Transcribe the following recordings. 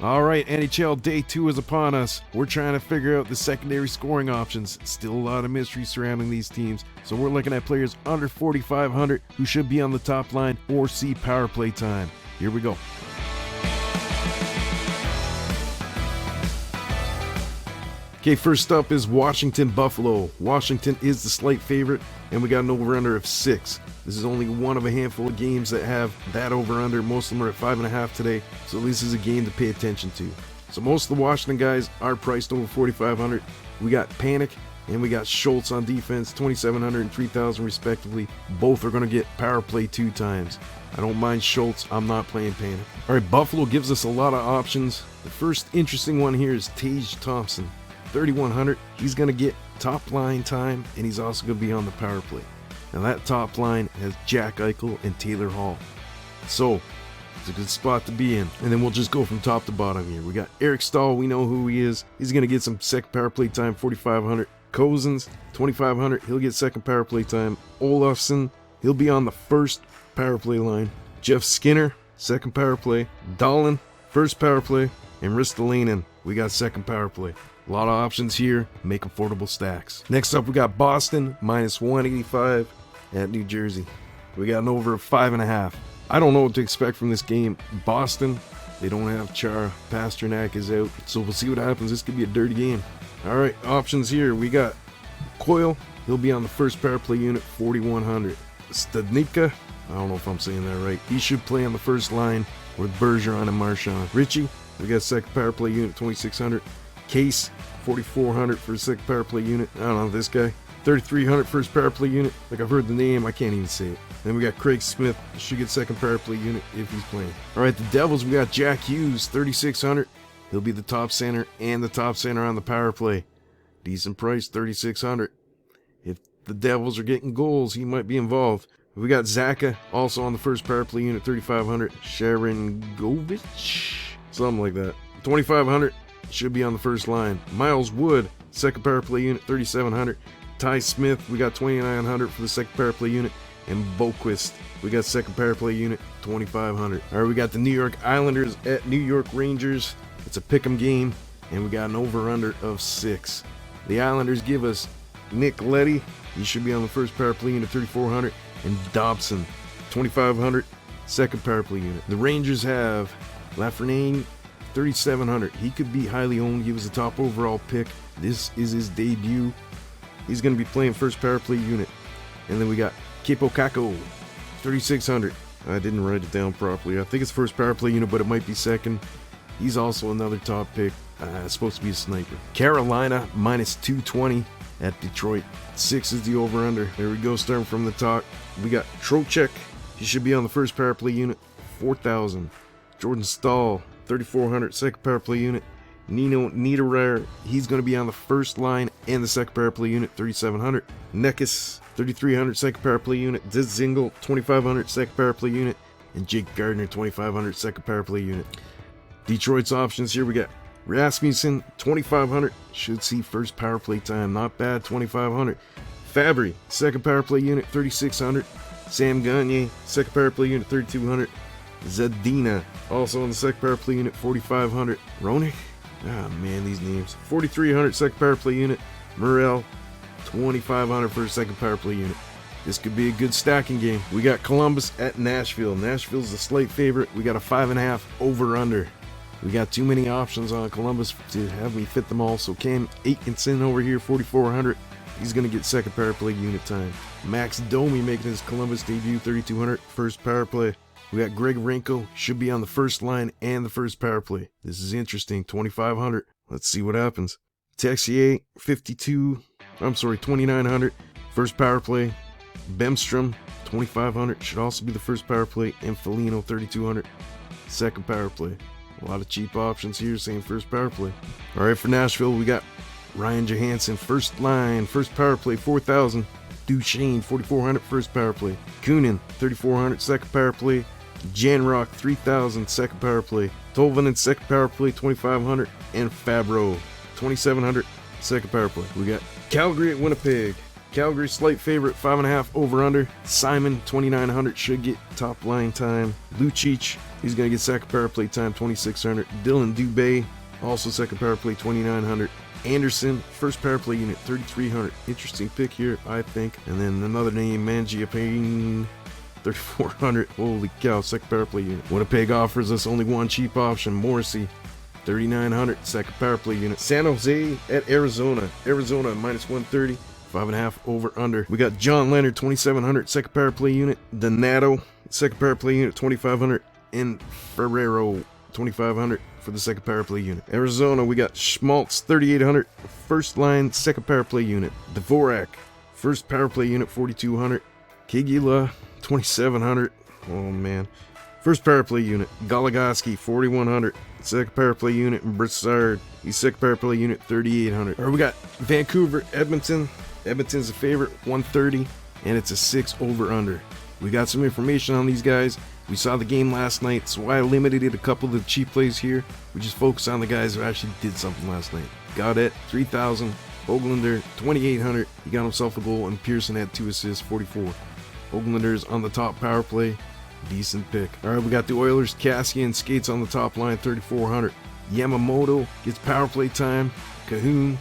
All right, NHL Day 2 is upon us. We're trying to figure out the secondary scoring options. Still a lot of mystery surrounding these teams, so we're looking at players under 4,500 who should be on the top line or see power play time. Here we go. Okay, first up is Washington Buffalo. Washington is the slight favorite, and we got an over-under of 6. This is only one of a handful of games that have that over-under. Most of them are at 5.5 today, so this is a game to pay attention to. So most of the Washington guys are priced over 4,500. We got Panic and we got Schultz on defense, 2,700 and 3,000 respectively. Both are going to get power play 2 times. I don't mind Schultz. I'm not playing Panic. All right, Buffalo gives us a lot of options. The first interesting one here is Tage Thompson. 3,100, he's going to get top line time, and he's also going to be on the power play. Now that top line has Jack Eichel and Taylor Hall. So, it's a good spot to be in. And then we'll just go from top to bottom here. We got Eric Stahl, we know who he is. He's going to get some second power play time, 4,500. Cousins, 2,500, he'll get second power play time. Olofsson, he'll be on the first power play line. Jeff Skinner, second power play. Dahlin, first power play. And Ristolainen, we got second power play. A lot of options here. Make affordable stacks. Next up, we got Boston, minus 185 at New Jersey. We got an over of 5.5. I don't know what to expect from this game. Boston, they don't have Chara. Pasternak is out. So we'll see what happens. This could be a dirty game. All right, options here. We got Coyle. He'll be on the first power play unit, 4,100. Studnicka, I don't know if I'm saying that right. He should play on the first line with Bergeron and Marchand. Richie, we got second power play unit, 2,600. Case, 4,400 for a second power play unit. I don't know this guy. 3,300 first power play unit. Like I've heard the name, I can't even say it. Then we got Craig Smith. Should get second power play unit if he's playing. All right, the Devils, we got Jack Hughes, 3,600. He'll be the top center and the top center on the power play. Decent price, 3,600. If the Devils are getting goals, he might be involved. We got Zaka, also on the first power play unit, 3,500. Sharon Govich, something like that. 2,500. Should be on the first line. Miles Wood, second power play unit, 3,700. Ty Smith, we got 2,900 for the second power play unit. And Boquist, we got second power play unit, 2,500. All right, we got the New York Islanders at New York Rangers. It's a pick'em game, and we got an over-under of 6. The Islanders give us Nick Leddy. He should be on the first power play unit, 3,400. And Dobson, 2,500, second power play unit. The Rangers have Lafreniere, 3,700. He could be highly owned. He was the top overall pick. This is his debut. He's going to be playing first power play unit. And then we got Kaapo Kakko, 3,600. I didn't write it down properly. I think it's first power play unit, but it might be second. He's also another top pick. It's supposed to be a sniper. Carolina, minus 220 at Detroit. 6 is the over-under. There we go, starting from the top. We got Trocheck. He should be on the first power play unit, 4,000. Jordan Staal, 3,400, second power play unit. Nino Niederreiter, he's going to be on the first line and the second power play unit, 3,700. Neckis, 3,300, second power play unit. Dzingel, 2,500, second power play unit. And Jake Gardner, 2,500, second power play unit. Detroit's options here, we got Rasmussen, 2,500, should see first power play time. Not bad, 2,500. Fabry, second power play unit, 3,600. Sam Gagner, second power play unit, 3,200. Zadina, also on the second power play unit, 4,500. Roenick, man, these names. 4,300 second power play unit. Murrell, 2,500 for a second power play unit. This could be a good stacking game. We got Columbus at Nashville. Nashville's the slight favorite. We got a 5.5 over/under. We got too many options on Columbus to have me fit them all. So Cam Atkinson over here, 4,400. He's going to get second power play unit time. Max Domi making his Columbus debut, 3,200 first power play. We got Greg Renko, should be on the first line and the first power play. This is interesting, 2,500. Let's see what happens. Texier, 2,900, first power play. Bemstrom, 2,500, should also be the first power play. And Foligno, 3,200, second power play. A lot of cheap options here saying first power play. All right, for Nashville, we got Ryan Johansson, first line, first power play, 4,000. Duchesne, 4,400, first power play. Kunin, 3,400, second power play. Janrock, 3,000, second power play. Tolvanen, second power play, 2,500. And Fabro, 2,700, second power play. We got Calgary at Winnipeg. Calgary slight favorite, 5.5 over under. Simon, 2,900, should get top line time. Lucic, he's going to get second power play time, 2,600. Dylan Dubé, also second power play, 2,900. Anderson, first power play unit, 3,300. Interesting pick here, I think. And then another name, Mangiapane, 3,400. Holy cow, second power play unit. Winnipeg offers us only one cheap option, Morrissey, 3,900, second power play unit. San Jose at Arizona. Arizona minus 130. 5.5 over under. We got John Leonard, 2,700, second power play unit. Donato, second power play unit, 2,500. And Ferrero, 2,500 for the second power play unit. Arizona, we got Schmaltz, 3,800, first line, second power play unit. Dvorak, first power play unit, 4,200. Kigula, 2,700. Oh man. First power play unit. Goligoski, 4,100. Second power play unit. And Broussard, he's second power play unit, 3,800. All right, we got Vancouver, Edmonton. Edmonton's a favorite, 130, and it's a 6 over under. We got some information on these guys. We saw the game last night, so I limited it a couple of the cheap plays here. We just focus on the guys who actually did something last night. Gaudette, 3,000. Hoglander, 2,800. He got himself a goal, and Pearson had 2 assists, 44. Hoglander's on the top power play. Decent pick. All right, we got the Oilers. Cassian skates on the top line, 3,400. Yamamoto gets power play time. Cahoon,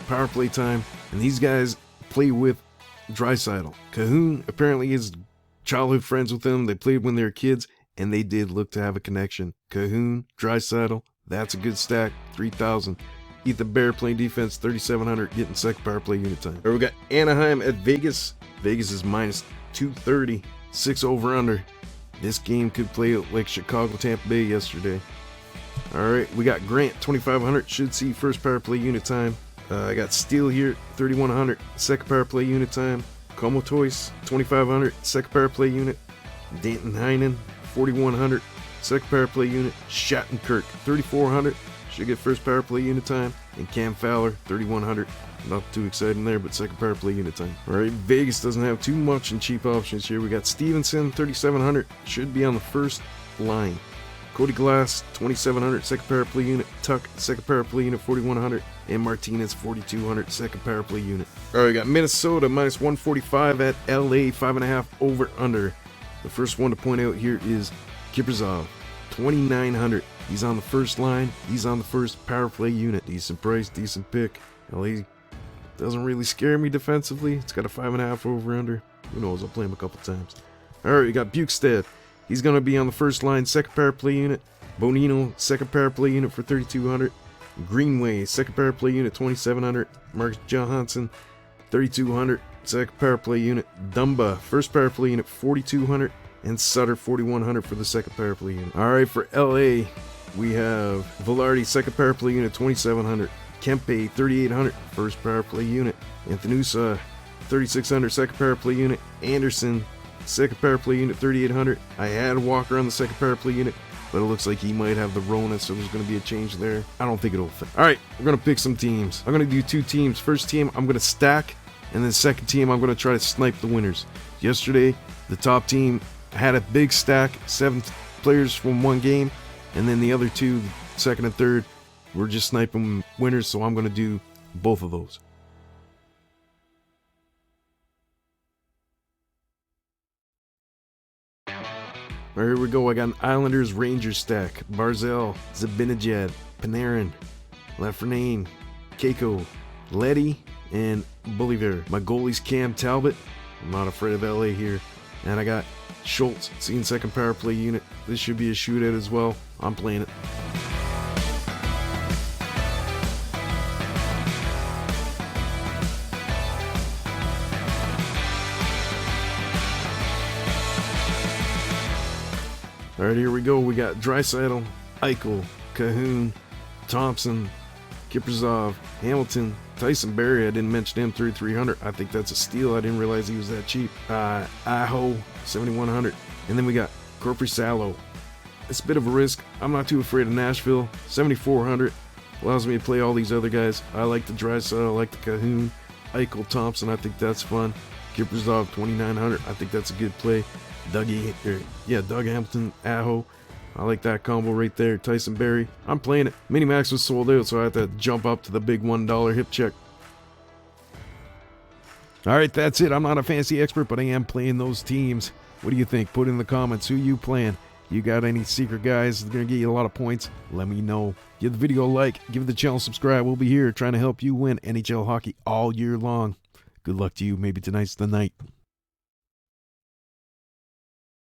power play time. And these guys play with Draisaitl. Cahoon apparently is childhood friends with him. They played when they were kids, and they did look to have a connection. Cahoon, Draisaitl, that's a good stack. 3,000. Ethan Bear playing defense, 3,700, getting second power play unit time. All right, we got Anaheim at Vegas. Vegas is minus 230, 6 over under. This game could play like Chicago Tampa Bay yesterday. All right, we got Grant, 2,500, should see first power play unit time. I got Steele here, 3,100, second power play unit time. Comotois, 2,500, second power play unit. Danton Heinen, 4,100, second power play unit. Shattenkirk, 3,400, should get first power play unit time. And Cam Fowler, 3,100. Not too exciting there, but second power play unit time. All right, Vegas doesn't have too much in cheap options here. We got Stevenson, 3,700, should be on the first line. Cody Glass, 2,700, second power play unit. Tuck, second power play unit, 4,100. And Martinez, 4,200, second power play unit. All right, we got Minnesota, minus 145 at LA, 5.5 over under. The first one to point out here is Kiprizov, 2,900. He's on the first line. He's on the first power play unit. Decent price, decent pick. LA doesn't really scare me defensively. It's got a 5.5 over under. Who knows? I'll play him a couple times. All right, we got Bukestad. He's going to be on the first line, second power play unit. Bonino, second power play unit for 3,200. Greenway, second power play unit, 2,700. Marcus Johansson, 3,200, second power play unit. Dumba, first power play unit, 4,200. And Sutter, 4,100 for the second power play unit. All right, for LA, we have Velarde, second power play unit, 2,700. Kempe, 3,800, first power play unit. Anthonyusa, 3,600, second power play unit. Anderson, second power play unit, 3,800. I had Walker on the second power play unit, but it looks like he might have the Rona, so there's going to be a change there. I don't think it'll fit. All right, we're going to pick some teams. I'm going to do 2 teams. First team, I'm going to stack, and then second team, I'm going to try to snipe the winners. Yesterday, the top team had a big stack, 7 players from one game, and then the other 2, second and third, we're just sniping winners, so I'm going to do both of those. All right, here we go. I got an Islanders Rangers stack. Barzell, Zibanejad, Panarin, Lafreniere, Keiko, Letty, and Bolivar. My goalie's Cam Talbot. I'm not afraid of LA here. And I got Schultz, seeing second power play unit. This should be a shootout as well. I'm playing it. All right, here we go. We got Draisaitl, Eichel, Cahoon, Thompson, Kiprizov, Hamilton, Tyson Barrie. I didn't mention him, 3,300. I think that's a steal. I didn't realize he was that cheap. Aho, 7,100. And then we got Korpisalo. It's a bit of a risk. I'm not too afraid of Nashville. 7,400. Allows me to play all these other guys. I like the Draisaitl. I like the Cahoon. Eichel, Thompson. I think that's fun. Kiprizov, 2,900. I think that's a good play. Doug Hamilton, Aho. I like that combo right there. Tyson Barrie. I'm playing it. Minimax was sold out, so I have to jump up to the big $1 hip check. All right, that's it. I'm not a fantasy expert, but I am playing those teams. What do you think? Put in the comments. Who you playing? You got any secret guys that are going to get you a lot of points? Let me know. Give the video a like. Give the channel a subscribe. We'll be here trying to help you win NHL hockey all year long. Good luck to you. Maybe tonight's the night.